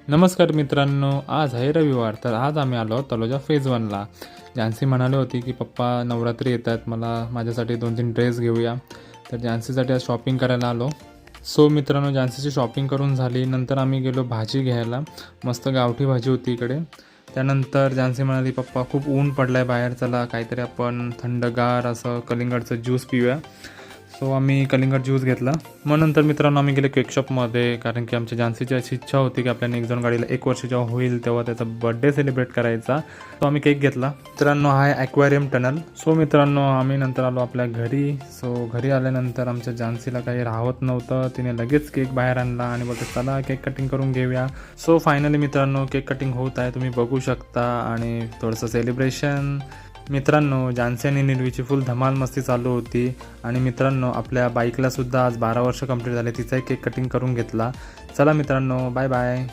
नमस्कार मित्रांनो, आज आहे रविवार. तर आज आम्ही आलो तलोजा फेज 1ला. जानसी म्हणाली होती की पप्पा नवरात्री येत आहेत, मला माझ्यासाठी 2-3 ड्रेस घेऊया. तर जानसीसाठी आज शॉपिंग करायला आलो. सो मित्रांनो, जानसीची शॉपिंग करून झाली. नंतर आम्ही गेलो भाजी घ्यायला. मस्त गावठी भाजी होती इकडे. त्यानंतर जानसी म्हणाली पप्पा खूप ऊन पडलं आहे बाहेर, चला काहीतरी आपण थंडगार असं कलिंगडचं ज्यूस पिऊया. सो आम्ही कलिंगड ज्यूस घेतला. मग नंतर मित्रांनो आम्ही गेले केक शॉपमध्ये, कारण की आमच्या जानसीची अशी इच्छा होती की आपल्याला एक जण गाडीला 1 वर्ष जेव्हा होईल तेव्हा त्याचा बड्डे सेलिब्रेट करायचा. सो आम्ही केक घेतला. मित्रांनो हा आहे ॲक्वेरियम टनल. सो मित्रांनो आम्ही नंतर आलो आपल्या घरी. सो घरी आल्यानंतर आमच्या जानसीला काही राहत नव्हतं, तिने लगेच केक बाहेर आणला आणि बोलते चला केक कटिंग करून घेऊया. सो फायनली मित्रांनो केक कटिंग होत आहे, तुम्ही बघू शकता, आणि थोडंसं सेलिब्रेशन. मित्रांनो जानसी आणि निर्वीची फुल धमाल मस्ती चालू होती. आणि मित्रांनो आपल्या बाईकला सुद्धा आज 12 वर्ष कंप्लीट झाले, तिचाही केक कटिंग करून घेतला. चला मित्रांनो, बाय बाय.